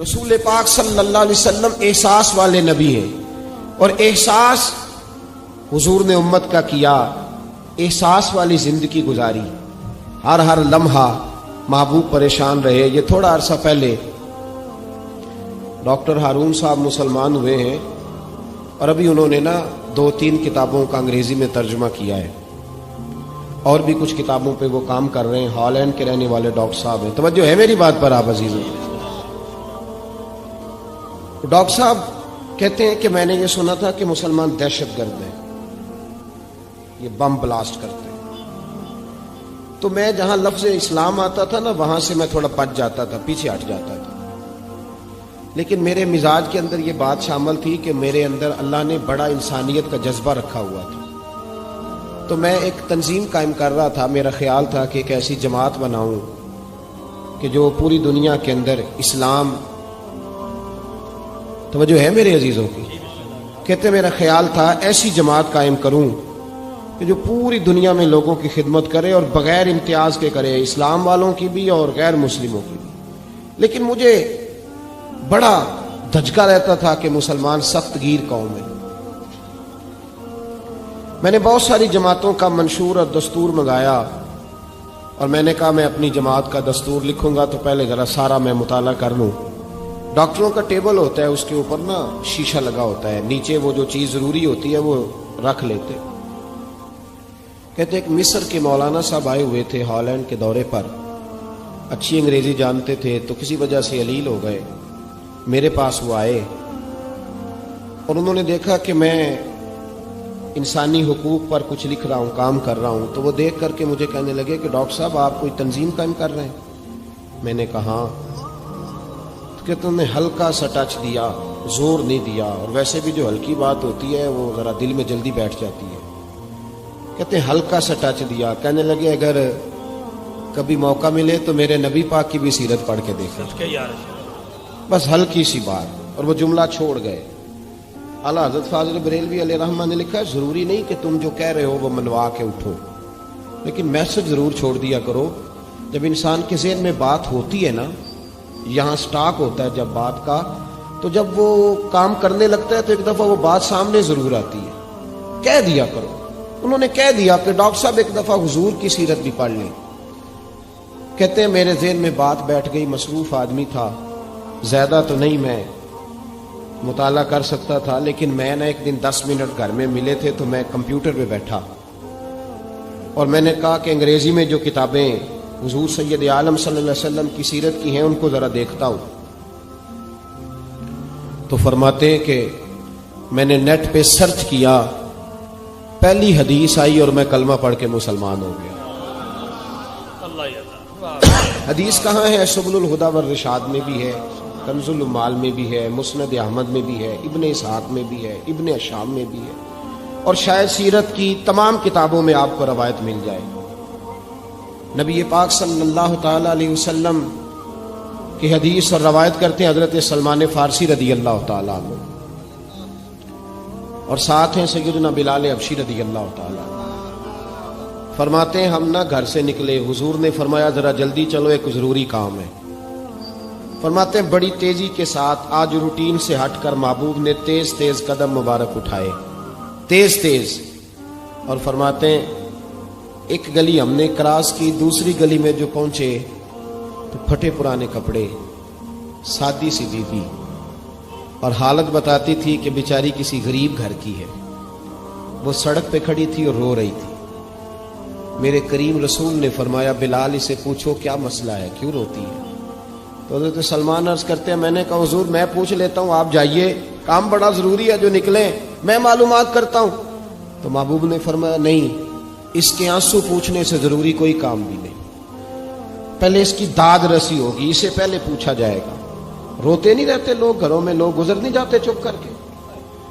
رسول پاک صلی اللہ علیہ وسلم احساس والے نبی ہیں، اور احساس حضور نے امت کا کیا، احساس والی زندگی گزاری، ہر لمحہ محبوب پریشان رہے۔ یہ تھوڑا عرصہ پہلے ڈاکٹر ہارون صاحب مسلمان ہوئے ہیں، اور ابھی انہوں نے 2-3 کتابوں کا انگریزی میں ترجمہ کیا ہے، اور بھی کچھ کتابوں پہ وہ کام کر رہے ہیں۔ ہالینڈ کے رہنے والے ڈاکٹر صاحب ہیں۔ توجہ ہے میری بات پر آپ عزیزوں؟ ڈاکٹر صاحب کہتے ہیں کہ میں نے یہ سنا تھا کہ مسلمان دہشت گرد ہیں، یہ بم بلاسٹ کرتے ہیں۔ تو میں جہاں لفظ اسلام آتا تھا وہاں سے میں تھوڑا بچ جاتا تھا، پیچھے ہٹ جاتا تھا، لیکن میرے مزاج کے اندر یہ بات شامل تھی کہ میرے اندر اللہ نے بڑا انسانیت کا جذبہ رکھا ہوا تھا۔ تو میں ایک تنظیم قائم کر رہا تھا، میرا خیال تھا کہ ایک ایسی جماعت بناؤں کہ جو پوری دنیا کے اندر اسلام، توجہ ہے میرے عزیزوں کی، کہتے میرا خیال تھا ایسی جماعت قائم کروں کہ جو پوری دنیا میں لوگوں کی خدمت کرے اور بغیر امتیاز کے کرے، اسلام والوں کی بھی اور غیر مسلموں کی بھی۔ لیکن مجھے بڑا دھچکا رہتا تھا کہ مسلمان سخت گیر قوم ہے۔ میں نے بہت ساری جماعتوں کا منشور اور دستور منگایا، اور میں نے کہا میں اپنی جماعت کا دستور لکھوں گا تو پہلے ذرا سارا میں مطالعہ کر لوں۔ ڈاکٹروں کا ٹیبل ہوتا ہے، اس کے اوپر شیشہ لگا ہوتا ہے، نیچے وہ جو چیز ضروری ہوتی ہے وہ رکھ لیتے۔ کہتے ایک مصر کے مولانا صاحب آئے ہوئے تھے ہالینڈ کے دورے پر، اچھی انگریزی جانتے تھے، تو کسی وجہ سے علیل ہو گئے۔ میرے پاس وہ آئے اور انہوں نے دیکھا کہ میں انسانی حقوق پر کچھ لکھ رہا ہوں، کام کر رہا ہوں، تو وہ دیکھ کر کے مجھے کہنے لگے کہ ڈاکٹر صاحب آپ کوئی تنظیم قائم کر رہے ہیں؟ میں نے کہا ہاں۔ تو کہتے انہوں نے ہلکا سا ٹچ دیا، زور نہیں دیا، اور ویسے بھی جو ہلکی بات ہوتی ہے وہ ذرا دل میں جلدی بیٹھ جاتی ہے۔ کہتے ہیں ہلکا سا ٹچ دیا، کہنے لگے اگر کبھی موقع ملے تو میرے نبی پاک کی بھی سیرت پڑھ کے دیکھیں، بس ہلکی سی بات، اور وہ جملہ چھوڑ گئے۔ اعلیٰ حضرت فاضل بریلوی علیہ رحمہ نے لکھا ہے ضروری نہیں کہ تم جو کہہ رہے ہو وہ منوا کے اٹھو، لیکن میسج ضرور چھوڑ دیا کرو۔ جب انسان کے ذہن میں بات ہوتی ہے یہاں سٹاک ہوتا ہے جب بات کا، تو جب وہ کام کرنے لگتا ہے تو ایک دفعہ وہ بات سامنے ضرور آتی ہے، کہہ دیا کرو۔ انہوں نے کہہ دیا کہ ڈاکٹر صاحب ایک دفعہ حضور کی سیرت بھی پڑھ لیں۔ کہتے ہیں میرے ذہن میں بات بیٹھ گئی، مصروف آدمی تھا، زیادہ تو نہیں میں مطالعہ کر سکتا تھا، لیکن میں ایک دن 10 منٹ گھر میں ملے تھے تو میں کمپیوٹر پہ بیٹھا، اور میں نے کہا کہ انگریزی میں جو کتابیں حضور سید عالم صلی اللہ علیہ وسلم کی سیرت کی ہیں ان کو ذرا دیکھتا ہوں۔ تو فرماتے ہیں کہ میں نے نیٹ پہ سرچ کیا، پہلی حدیث آئی اور میں کلمہ پڑھ کے مسلمان ہو گیا۔ حدیث کہاں ہے؟ سبل الہدی والرشاد میں بھی ہے، کنز المال میں بھی ہے، مسند احمد میں بھی ہے، ابن اسحاق میں بھی ہے، ابن اشام میں بھی ہے، اور شاید سیرت کی تمام کتابوں میں آپ کو روایت مل جائے۔ نبی پاک صلی اللہ تعالی علیہ وسلم کی حدیث اور روایت کرتے ہیں حضرت سلمان فارسی رضی اللہ تعالی عنہ، اور ساتھ ہیں سیدنا بلال حبشی رضی اللہ تعالی عنہ۔ فرماتے ہیں ہم گھر سے نکلے، حضور نے فرمایا ذرا جلدی چلو ایک ضروری کام ہے۔ فرماتے ہیں بڑی تیزی کے ساتھ آج روٹین سے ہٹ کر محبوب نے تیز تیز قدم مبارک اٹھائے، تیز تیز، اور فرماتے ہیں ایک گلی ہم نے کراس کی، دوسری گلی میں جو پہنچے تو پھٹے پرانے کپڑے، سادی سی بیوی، اور حالت بتاتی تھی کہ بیچاری کسی غریب گھر کی ہے۔ وہ سڑک پہ کھڑی تھی اور رو رہی تھی۔ میرے کریم رسول نے فرمایا بلال اسے پوچھو کیا مسئلہ ہے، کیوں روتی ہے؟ تو حضرت سلمان عرض کرتے ہیں میں نے کہا حضور میں پوچھ لیتا ہوں، آپ جائیے، کام بڑا ضروری ہے جو نکلیں، میں معلومات کرتا ہوں۔ تو محبوب نے فرمایا نہیں، اس کے آنسو پوچھنے سے ضروری کوئی کام بھی نہیں، پہلے اس کی داد رسی ہوگی، اسے پہلے پوچھا جائے گا۔ روتے نہیں رہتے لوگ گھروں میں، لوگ گزر نہیں جاتے چپ کر کے؟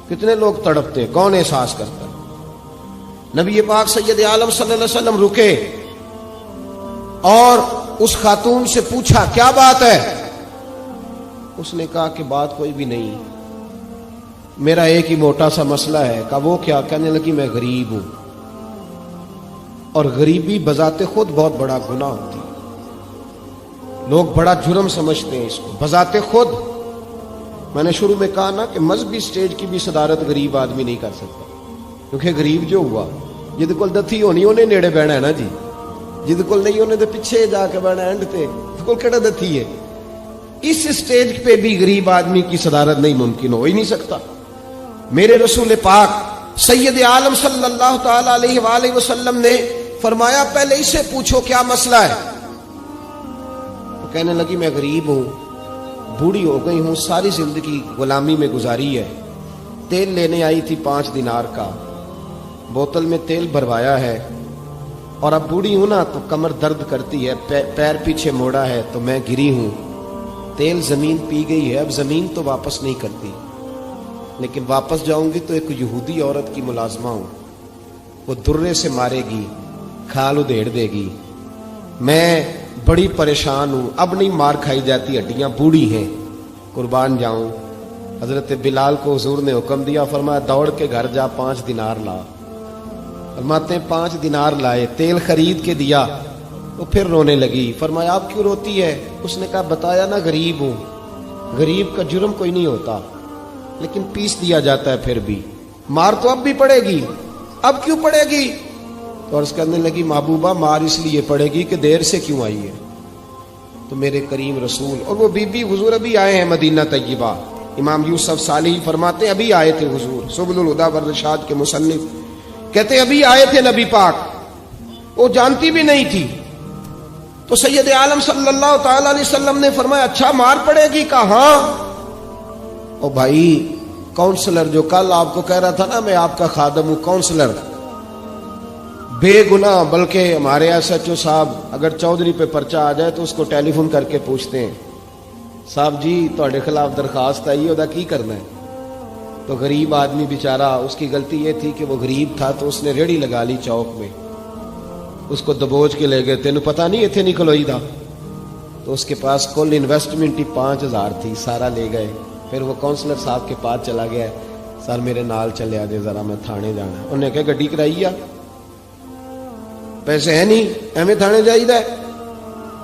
کتنے لوگ تڑپتے، کون احساس کرتا؟ نبی پاک سید عالم صلی اللہ علیہ وسلم رکے اور اس خاتون سے پوچھا کیا بات ہے؟ اس نے کہا کہ بات کوئی بھی نہیں، میرا ایک ہی موٹا سا مسئلہ ہے۔ کہا وہ کیا؟ کہنے لگی میں غریب ہوں، اور غریبی بذات خود بہت بڑا گناہ ہوتی ہے، لوگ بڑا جرم سمجھتے ہیں اس کو، بذات خود میں نے شروع میں کہا نا کہ مذہبی سٹیج کی بھی صدارت غریب آدمی نہیں کر سکتا، کیونکہ غریب جو ہوا جد کول دتھی ہونی انہیں نیڑے بہنا ہے نا جی، جد کول نہیں انہیں تو پیچھے جا کے بہنا اینڈ تے کول کیڑا دتھی ہے۔ اس سٹیج پہ بھی غریب آدمی کی صدارت نہیں ممکن ہو ہی نہیں سکتا۔ میرے رسول پاک سید عالم صلی اللہ تعالی علیہ وآلہ وسلم نے فرمایا پہلے اسے پوچھو کیا مسئلہ ہے۔ وہ کہنے لگی میں غریب ہوں، بوڑھی ہو گئی ہوں، ساری زندگی غلامی میں گزاری ہے، تیل لینے آئی تھی 5 دینار کا، بوتل میں تیل بھروایا ہے، اور اب بوڑھی ہوں نا تو کمر درد کرتی ہے، پیر پیچھے موڑا ہے تو میں گری ہوں، تیل زمین پی گئی ہے، اب زمین تو واپس نہیں کرتی، لیکن واپس جاؤں گی تو ایک یہودی عورت کی ملازمہ ہوں، وہ درے سے مارے گی، کھال ادھیڑ دے گی، میں بڑی پریشان ہوں، اب نہیں مار کھائی جاتی، ہڈیاں بوڑھی ہیں، قربان جاؤں۔ حضرت بلال کو حضور نے حکم دیا، فرمایا دوڑ کے گھر جا 5 دینار لا۔ فرماتے ہیں 5 دینار لائے، تیل خرید کے دیا، وہ پھر رونے لگی۔ فرمایا آپ کیوں روتی ہے؟ اس نے کہا بتایا نا غریب ہوں، غریب کا جرم کوئی نہیں ہوتا لیکن پیس دیا جاتا ہے، پھر بھی مار تو اب بھی پڑے گی، اب کیوں پڑے گی؟ تو عرض کرنے لگی محبوبہ مار اس لیے پڑے گی کہ دیر سے کیوں آئی ہے۔ تو میرے کریم رسول اور وہ بی بی حضور ابھی آئے ہیں مدینہ طیبہ، امام یوسف صالحی فرماتے ہیں ابھی آئے تھے حضور، سبل الہدی والرشاد کے مصنف کہتے ہیں ابھی آئے تھے نبی پاک، وہ جانتی بھی نہیں تھی۔ تو سید عالم صلی اللہ تعالی علیہ وسلم نے فرمایا اچھا مار پڑے گی؟ کہا ہاں۔ او بھائی کونسلر جو کل آپ کو کہہ رہا تھا نا میں آپ کا خادم ہوں، کونسلر بے گناہ، بلکہ ہمارے SHO صاحب اگر چودھری پہ پرچہ آ جائے تو اس کو ٹیلی فون کر کے پوچھتے ہیں صاحب جی تہاڈے خلاف درخواست آئی ہے، کی کرنا ہے؟ تو غریب آدمی بیچارہ، اس کی غلطی یہ تھی کہ وہ غریب تھا تو اس نے ریڑھی لگا لی چوک میں، اس کو دبوچ کے لے گئے، تینوں پتہ نہیں ایتھے نہیں کھلوئی دا، تو اس کے پاس کل انویسٹمنٹ ہی 5000 تھی، سارا لے گئے۔ پھر وہ کونسلر صاحب کے پاس چلا گیا، سر میرے نال چلے آ جائے ذرا میں تھانے جانا ہے۔ انہوں نے کہا گڈی کرائی آ، پیسے ہیں نہیں ایویں تھانے جائید ہے۔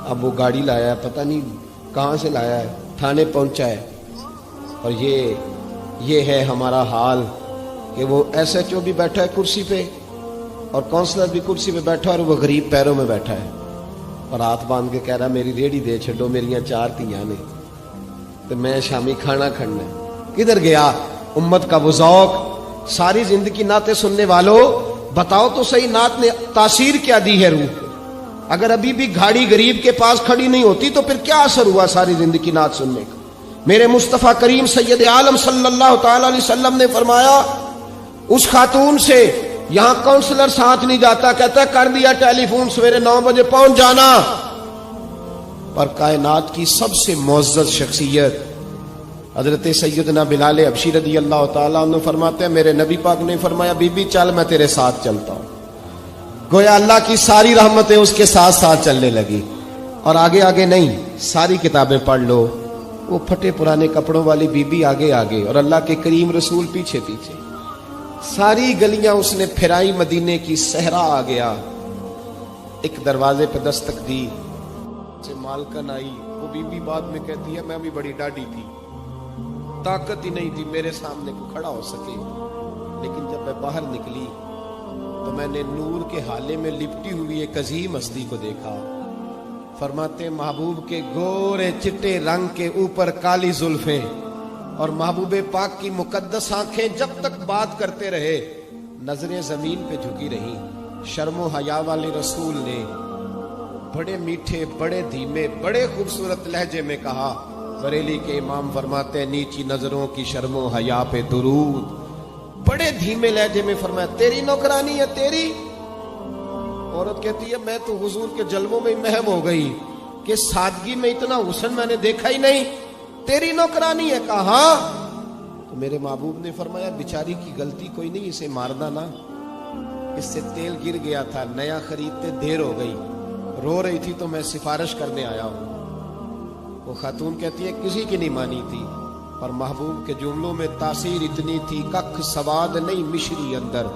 اب وہ گاڑی لایا ہے، پتہ نہیں کہاں سے لایا ہے، تھانے پہنچا ہے، اور یہ ہے ہمارا حال کہ وہ SHO بھی بیٹھا ہے کرسی پہ اور کونسلر بھی کرسی پہ بیٹھا ہے، اور وہ غریب پیروں میں بیٹھا ہے اور ہاتھ باندھ کے کہہ رہا میری ریڑھی دے چھڈو، میریاں 4 تیاں نے تو میں شامی کھانا کھڑنا ہے۔ کدھر گیا امت کا وہ ذوق؟ ساری زندگی نعتیں سننے والوں بتاؤ تو صحیح نعت نے تاثیر کیا دی ہے روح کو؟ اگر ابھی بھی گھاڑی غریب کے پاس کھڑی نہیں ہوتی تو پھر کیا اثر ہوا ساری زندگی نعت سننے کا؟ میرے مصطفیٰ کریم سید عالم صلی اللہ تعالی علیہ وسلم نے فرمایا اس خاتون سے یہاں کونسلر ساتھ نہیں جاتا، کہتا ہے کر دیا ٹیلی فون، سویرے 9 بجے پہنچ جانا۔ پر کائنات کی سب سے معزز شخصیت حضرت سیدنا بلال حبشی رضی اللہ تعالیٰ عنہ فرماتے ہیں میرے نبی پاک نے فرمایا بی بی چل میں تیرے ساتھ چلتا ہوں، گویا اللہ کی ساری رحمتیں اس کے ساتھ ساتھ چلنے لگی۔ اور آگے آگے نہیں، ساری کتابیں پڑھ لو، وہ پھٹے پرانے کپڑوں والی بی بی آگے آگے اور اللہ کے کریم رسول پیچھے پیچھے، ساری گلیاں اس نے پھرائی، مدینے کی صحرا آ گیا، ایک دروازے پہ دستک دی، سے مالکن آئی، وہ بی بی بعد میں کہتی ہے میں بھی بڑی ڈاڈی تھی، طاقت ہی نہیں تھی میرے سامنے کو کھڑا ہو سکے، لیکن جب میں باہر نکلی تو میں نے نور کے حالے میں لپٹی ہوئی ایک عظیم ہستی کو دیکھا۔ فرماتے محبوب کے گورے چٹے رنگ کے اوپر کالی زلفیں اور محبوب پاک کی مقدس آنکھیں جب تک بات کرتے رہے نظریں زمین پہ جھکی رہی۔ شرم و حیا والے رسول نے بڑے میٹھے، بڑے دھیمے، بڑے خوبصورت لہجے میں کہا، بریلی کے امام فرماتے ہیں نیچی نظروں کی شرم و حیا پہ درود، بڑے دھیمے لہجے میں فرمایا تیری نوکرانی ہے تیری؟ عورت کہتی ہے میں تو حضور کے جلووں میں محو ہو گئی کہ سادگی میں اتنا حسن میں نے دیکھا ہی نہیں، تیری نوکرانی ہے؟ کہا تو میرے محبوب نے فرمایا بیچاری کی غلطی کوئی نہیں، اسے مارنا نا، اس سے تیل گر گیا تھا، نیا خریدتے دیر ہو گئی، رو رہی تھی تو میں سفارش کرنے آیا ہوں۔ وہ خاتون کہتی ہے کسی کی نہیں مانی تھی، اور محبوب کے جملوں میں تاثیر اتنی تھی ککھ سواد نہیں مشری اندر،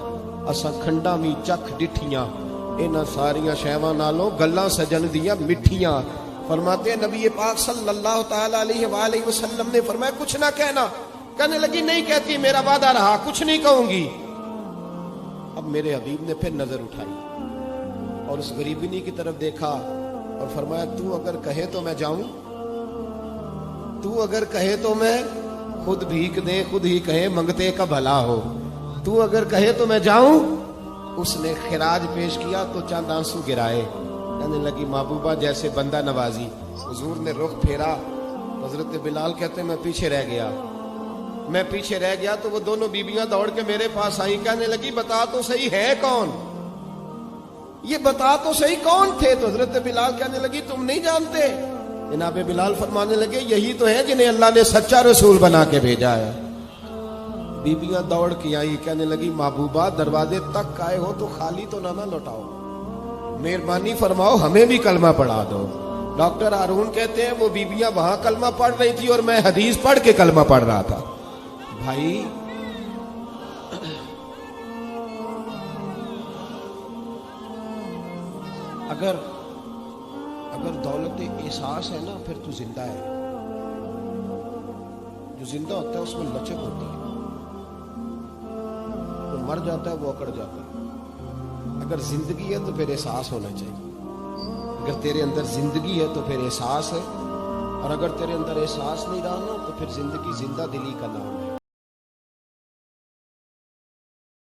اساں کھنڈا می چکھ ڈٹھیاں، انہاں ساریاں شیواں نالوں گلاں سجن دیاں مٹھیاں، فرماتے ہیں نبی پاک صلی اللہ تعالی علیہ وآلہ وسلم نے فرمایا کچھ نہ کہنا. کہنے لگی نہیں کہتی، میرا وعدہ رہا، کچھ نہیں کہوں گی. اب میرے حبیب نے پھر نظر اٹھائی اور اس غریبنی کی طرف دیکھا اور فرمایا تو اگر کہے تو میں جاؤں، تو اگر کہے تو میں خود بھیک دے، خود ہی کہے منگتے کا بھلا ہو، تو اگر کہے تو میں جاؤں. اس نے خراج پیش کیا تو چند آنسو گرائے. کہنے لگی محبوبہ جیسے بندہ نوازی. حضور نے رخ پھیرا. حضرت بلال کہتے ہیں میں پیچھے رہ گیا تو وہ دونوں بیبیاں دوڑ کے میرے پاس آئیں. کہنے لگی بتا تو صحیح ہے کون، یہ بتا تو صحیح کون تھے. تو حضرت بلال کہنے لگی تم نہیں جانتے. جناب بلال فرمانے لگے یہی تو ہے جنہیں اللہ نے سچا رسول بنا کے بھیجا ہے. بیبیاں دوڑ کے آئی. کہنے لگی محبوبہ دروازے تک آئے ہو تو خالی تو نہ لوٹاؤ، مہربانی فرماؤ ہمیں بھی کلمہ پڑھا دو. ڈاکٹر ہارون کہتے ہیں وہ بیبیاں وہاں کلمہ پڑھ رہی تھی اور میں حدیث پڑھ کے کلمہ پڑھ رہا تھا. بھائی اگر دولت احساس ہے نا پھر تو زندہ ہے. جو زندہ ہوتا ہے اس میں لچک ہوتی ہے، جو مر جاتا ہے وہ اکڑ جاتا ہے. اگر زندگی ہے تو پھر احساس ہونا چاہیے. اگر تیرے اندر زندگی ہے تو پھر احساس ہے، اور اگر تیرے اندر احساس نہیں رہا نا تو پھر زندگی زندہ دلی کا نام ہے.